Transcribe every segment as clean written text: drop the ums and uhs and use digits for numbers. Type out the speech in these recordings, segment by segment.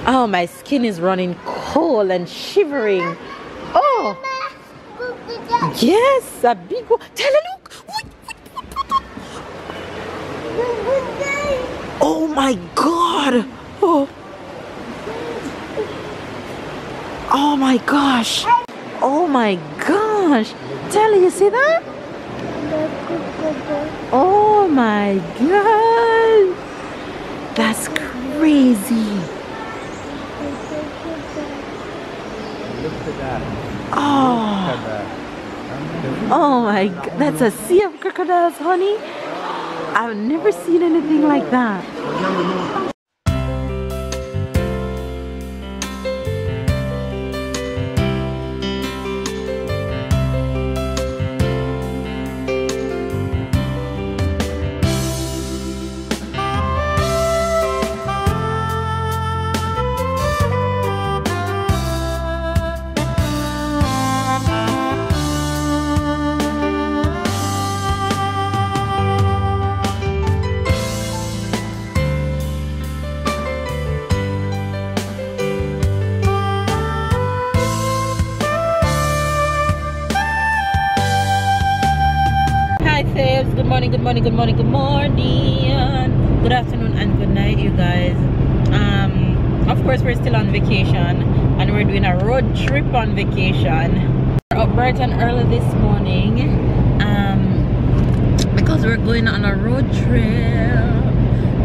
Oh, my skin is running cold and shivering. Oh, yes, a big one. Tell her, look. Oh my God. Oh. Oh my gosh. Oh my gosh. Tell her, you see that? Oh my God. That's crazy. Look at that. Oh. Look at that. Oh my God. That's a sea of crocodiles, honey. I've never seen anything like that. Good morning, good morning, good morning, good morning, good afternoon and good night, you guys. Of course we're still on vacation and we're doing a road trip on vacation. We're up bright and early this morning because we're going on a road trip.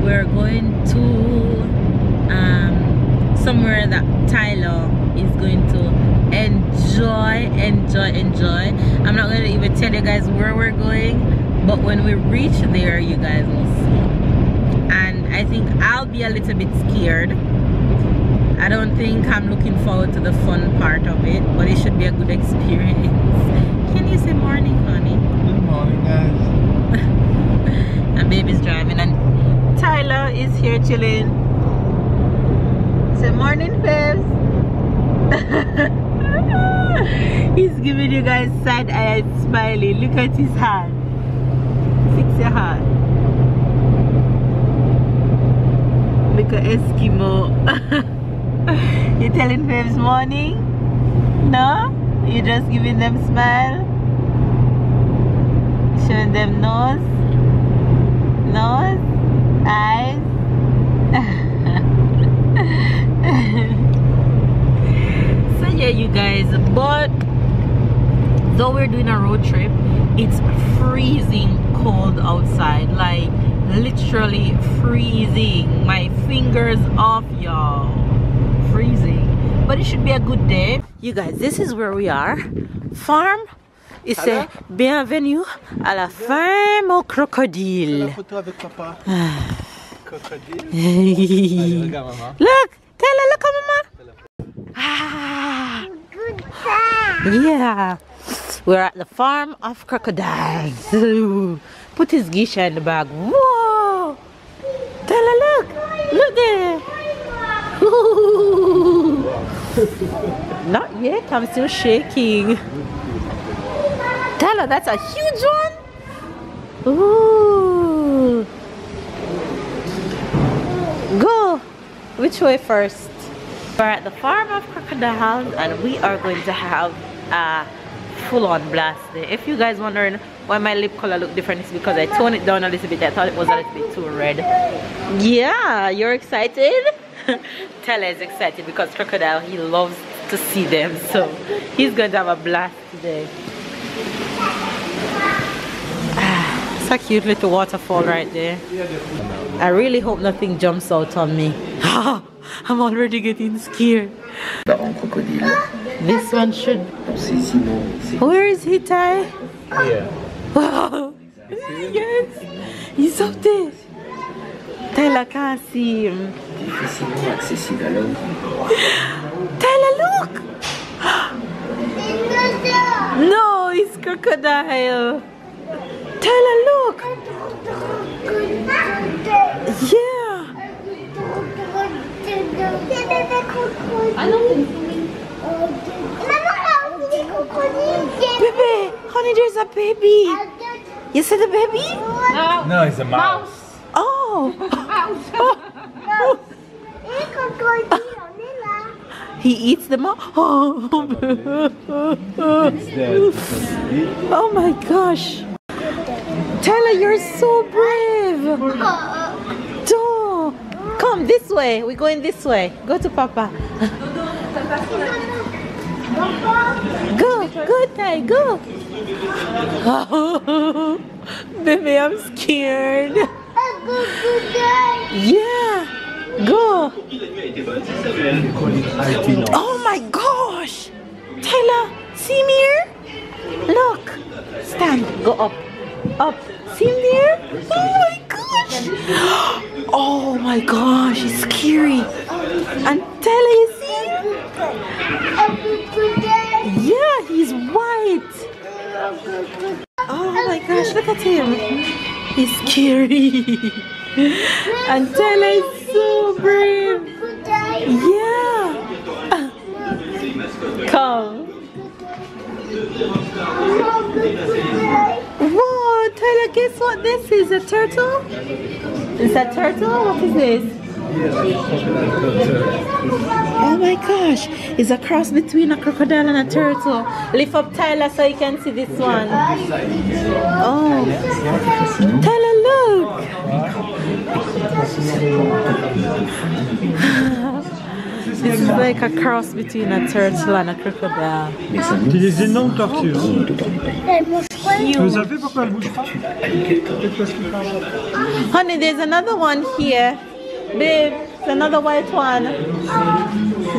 We're going to somewhere that Tyler is going to enjoy. I'm not going to even tell you guys where we're going, but when we reach there you guys will see. And I think I'll be a little bit scared. I don't think I'm looking forward to the fun part of it, but it should be a good experience. Can you say morning, honey? Good morning, guys. And baby's driving and Tyler is here chilling. Say morning, Fibs. He's giving you guys side eye and smiling. Look at his hand. Fix your hand. Look at Eskimo. You telling Fibs morning? No? You just giving them smile? Showing them nose? Nose? Eyes? So yeah, you guys, but though we're doing a road trip, it's freezing cold outside, like literally freezing. My fingers off, y'all. Freezing, but it should be a good day. You guys, this is where we are. Farm. Il c'est bienvenue à la ferme au crocodile. Crocodile. Look, Taylor, look at mama. Ah. Yeah, we're at the farm of crocodiles. Put his geisha in the bag. Whoa! Taylor, look there. Not yet, I'm still shaking. Taylor, that's a huge one. Ooh. Go. Which way first? We're at the farm of crocodiles and we are going to have a full-on blast day. If you guys wondering why my lip color look different, it's because I toned it down a little bit. I thought it was a little bit too red. Yeah, you're excited? Taylor is excited because crocodile, he loves to see them, so he's going to have a blast today. It's a cute little waterfall right there. I really hope nothing jumps out on me. I'm already getting scared. This one should. Where is he, Ty? Yeah. Wow. Yes, he's up there. Tyler can't see him. Tyler, look! No, it's crocodile. Tyler, look! Yeah. Baby, honey, there's a baby. You see the baby? No, it's a mouse. Oh. Mouse. He eats them all. It's dead. Oh my gosh. Tyler, you're so brave. Don't. Come this way. We're going this way. Go to Papa. Go, go, Ty, go. Baby, I'm scared. Yeah, go. Oh my gosh. Tyler, see me here? Look. Stand, go up. Up. See him there? Oh my gosh. Oh my gosh, it's scary. And Tyler, you see him? Yeah, he's white. Oh my gosh, look at him. He's scary. And Tyler is so brave. Yeah. Come. Whoa, Tyler, guess what this is? A turtle? Is that turtle? What is this? Oh my gosh, it's a cross between a crocodile and a turtle. Lift up Tyler so you can see this one. Oh, Tyler, look. This is like a cross between a turtle and a crocodile. C'est des énormes tortues. Vous savez pourquoi elles bougent pas? Honey, there's another one here. Babe, there's another white one.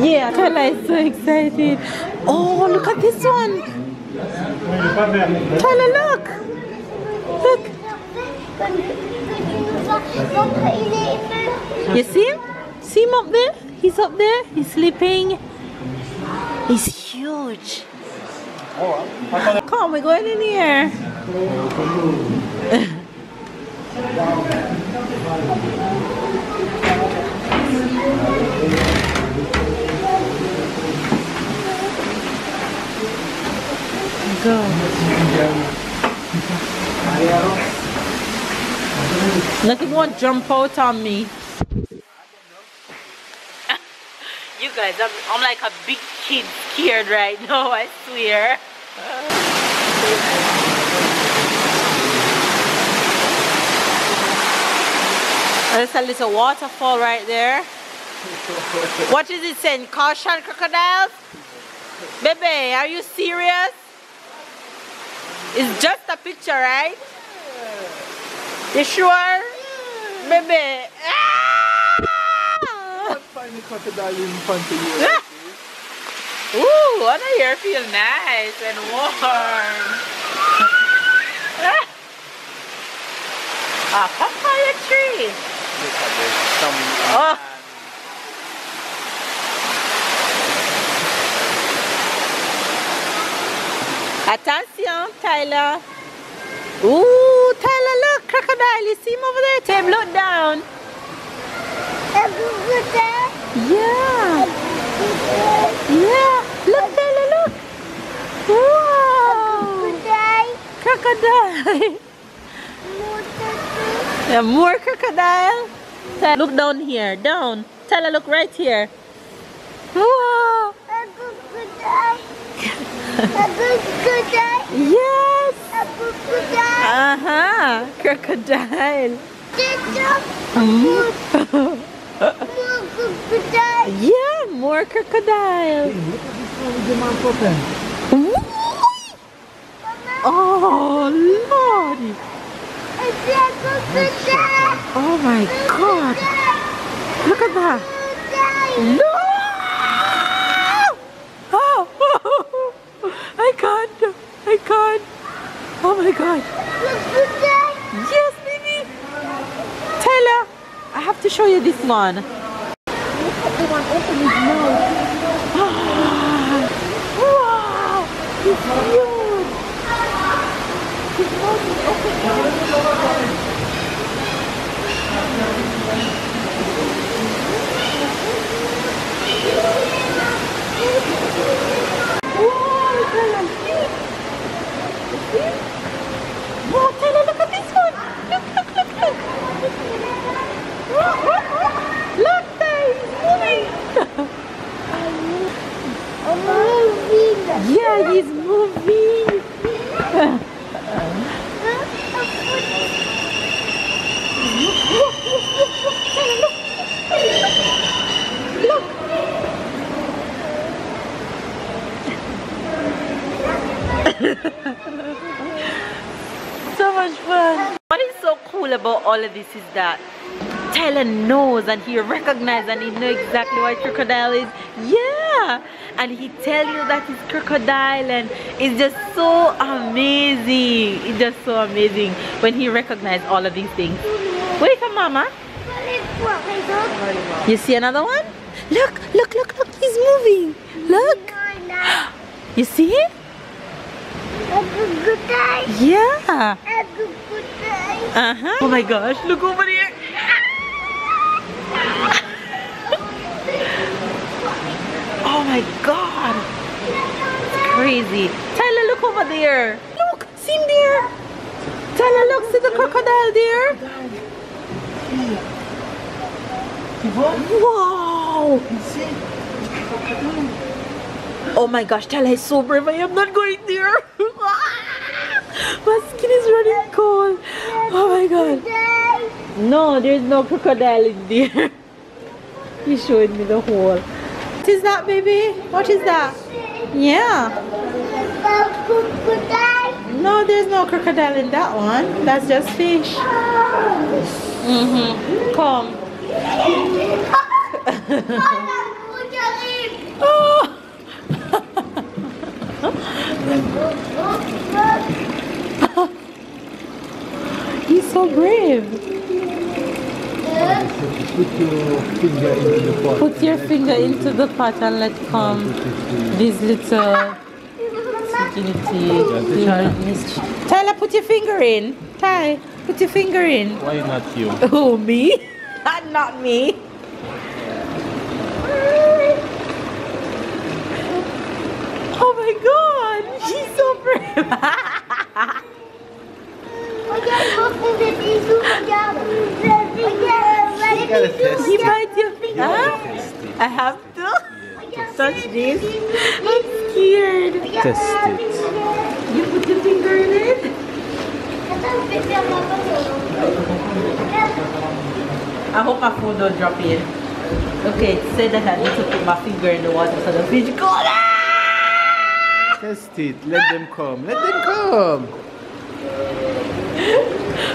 Yeah, Tyler is so excited. Oh, look at this one. Tyler, look. Look. You see him? See him up there? He's up there. He's sleeping. He's huge. Come, we're going in here. Go. Look, it won't jump out on me. You guys, I'm like a big kid scared right now, I swear. There's a little waterfall right there. What is it saying? Caution crocodiles? Baby, are you serious? It's just a picture, right? You sure? Baby. Find a crocodile in front of you. Ooh, what a year feel nice and warm. A papaya tree. Look at this. Some Oh. Attention, Tyler. Ooh, Tyler, look, crocodile. You see him over there? Tim, look down. Yeah. Yeah. Look, Tyler, look. Wow. Crocodile. Yeah, more crocodile. Tyler, look down here. Down. Tyler, look right here. Wow. Yes. Uh-huh. Crocodile. Yeah, more crocodile. Oh, Lord. Oh, my God. Look at that. No! Oh, I can't. I can't. Oh, my God. Yes, baby. Tyler, I have to show you this one. Look at the one open his mouth. Wow, he's huge. His mouth is open. Whoa, Tyler, see? See? Whoa, Tyler, look at this one. Look, look, look, look. Look, there, he's moving. Yeah, he's moving. Look. So much fun. What is so cool about all of this is that Tyler knows and he recognizes and he knows exactly what crocodile is. Yeah, and he tell you that it's crocodile, and it's just so amazing. It's just so amazing when he recognizes all of these things. Wait for mama. You see another one? Look, look, look, look, he's moving. Look. You see it? Yeah. Uh-huh. Oh my gosh, look over there. Oh my god. It's crazy. Tyler, look over there. Look, see him there. Tyler, look, see the crocodile there. Wow. Oh my gosh, Tyler is so brave. I am not going there. My skin is running cold. Oh my god. No, there's no crocodile in there. He's showing me the hole. What is that, baby? What is that? Yeah. No, there's no crocodile in that one. That's just fish. Come. Oh. He's so brave. Put your finger into the pot and let come these little Tyler, put your finger in. Ty, put your finger in. Why not you? Oh, me? Not me. Oh my god, she's so brave. He bites your finger. I have to touch this. I'm scared. Test it. You put your finger in it? I hope my phone don't drop in. Okay, it said that I need to put my finger in the water so the fish go. Test it. Let them come. Let them come.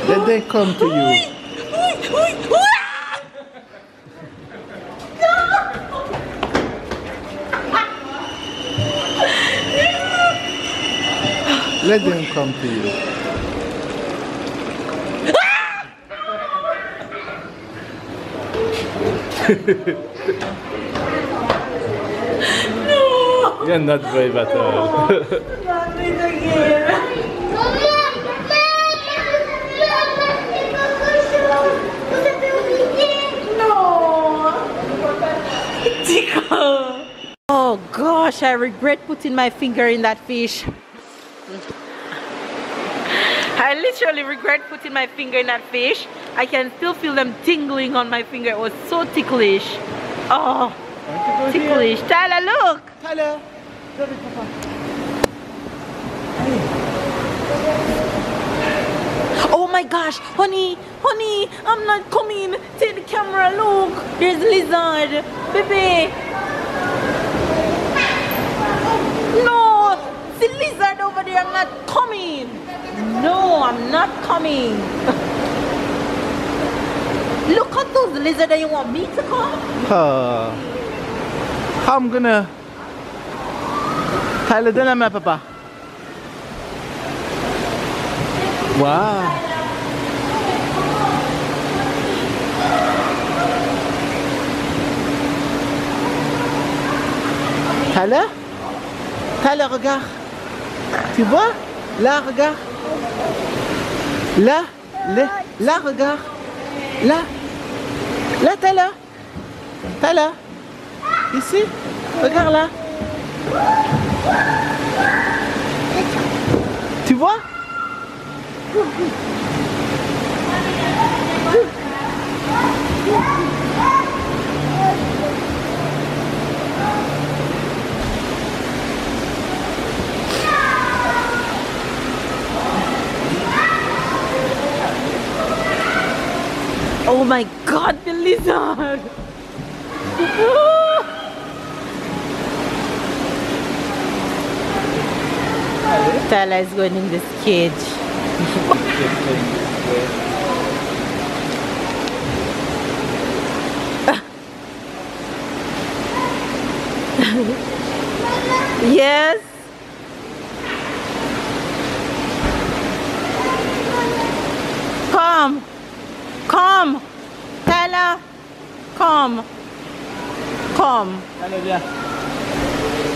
Let them come to you. Let them come to you. No! You're not brave at all. Not me again. No! Tickle! Oh gosh, I regret putting my finger in that fish. I literally regret putting my finger in that fish. I can still feel them tingling on my finger. It was so ticklish. Oh, ticklish. Tyler, look. Tyler. Oh my gosh, honey, honey, I'm not coming. Take the camera, look. There's a lizard. Baby. No, the lizard over there. I'm not coming. No, I'm not coming. Look at those lizards that you want me to come? I'm gonna... Tyler, dala ma papa. Wow. Tyler? Tyler, regarde. Tu vois? Là, regarde. Là, là, regarde. Là. Là, Tyler. Tyler. Ici. Regarde là. Tu vois? Jesus! Tyler is going in this cage. Yes. Come. Come. Tyler. Come. Come.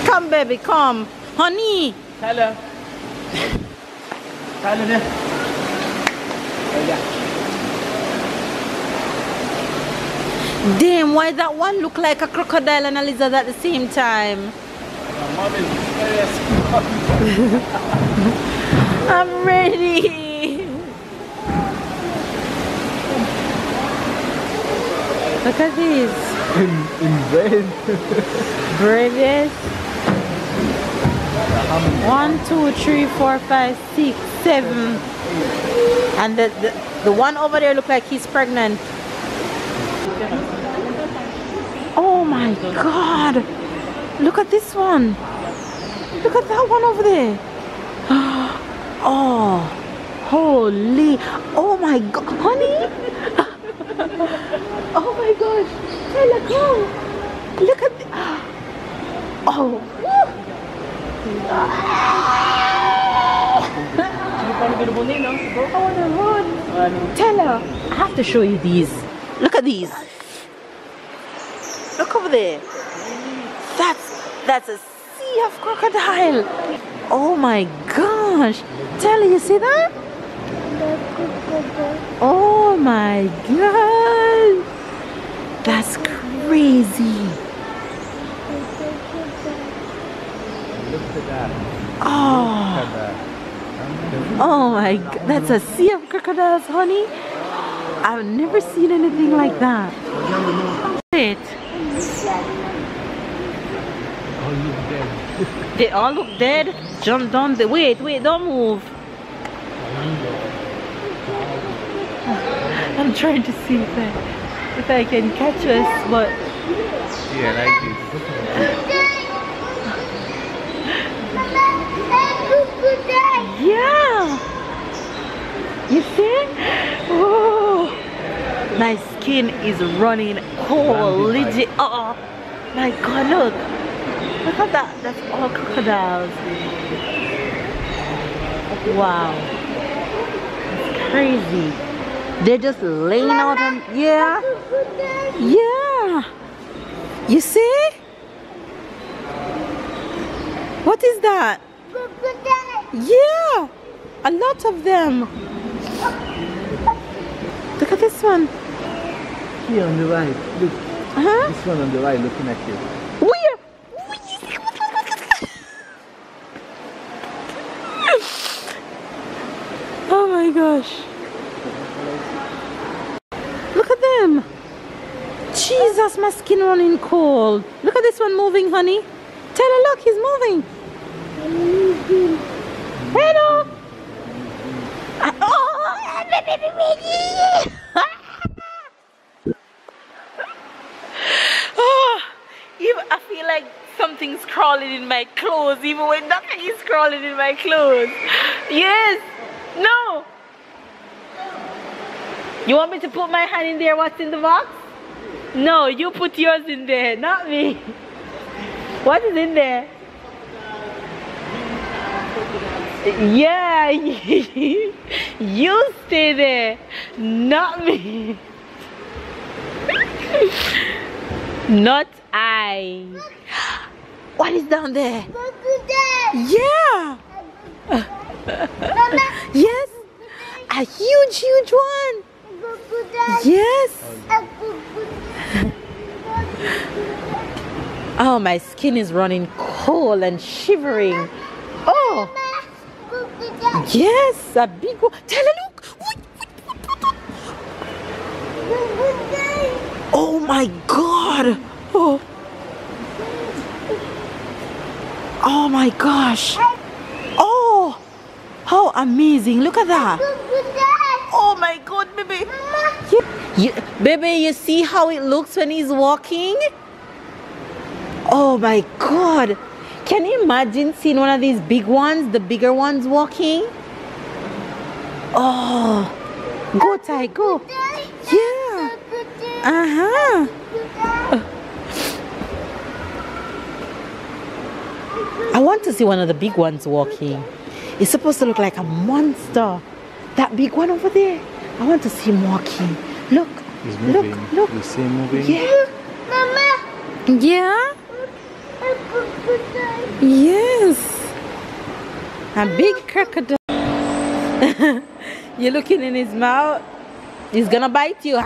Come, baby. Come. Honey. Tyler. Tyler there. Damn, why that one look like a crocodile and a lizard at the same time? I'm ready. Look at this. In bed. Braided. 1, 2, 3, 4, 5, 6, 7. And the one over there look like he's pregnant. Oh my God. Look at this one. Look at that one over there. Oh, holy. Oh my God. Honey. Oh my gosh. Tyler, come. Look at the, oh. Tyler, I have to show you these. Look at these. Look over there. That's a sea of crocodile. Oh my gosh. Tyler, you see that? Oh my God. That's crazy. Look at that. Oh. Oh my God. That's a sea of crocodiles, honey. I've never seen anything like that. Wait. They all look dead. Jump down the wait, don't move. I'm trying to see if I can catch us, but yeah, like this. yeah. You see? Oh, my skin is running cold. Legit. Oh my God, look. Look at that. That's all crocodiles. Wow. It's crazy. They're just laying out on, yeah. Yeah. You see? What is that? Yeah. A lot of them. Look at this one. Here on the right. Look. Uh-huh. This one on the right looking at you. Where? Oh my gosh. Look at them. Jesus, my skin running cold. Look at this one moving, honey. Taylor, look, he's moving. Hello. Oh, I feel like something's crawling in my clothes, even when nothing is crawling in my clothes. Yes. No. You want me to put my hand in there? What's in the box? No, you put yours in there, not me. What is in there? Yeah, you stay there, not me. Not I. What is down there? Yeah. Yes. A huge one. Yes. Oh, my skin is running cold and shivering. Oh. Yes, a big one. Taylor, look. Oh my God. Oh. Oh my gosh. Oh. How amazing. Look at that. Oh my God, baby. Baby, you see how it looks when he's walking? Oh my God. Can you imagine seeing one of these big ones, the bigger ones walking? Oh, go Ty, go. Yeah. Uh-huh. I want to see one of the big ones walking. It's supposed to look like a monster. That big one over there. I want to see him walking. Look. He's moving. Look. You see him moving? Yeah. Mama. Yeah. Yes. A big crocodile. You're looking in his mouth. He's gonna bite you.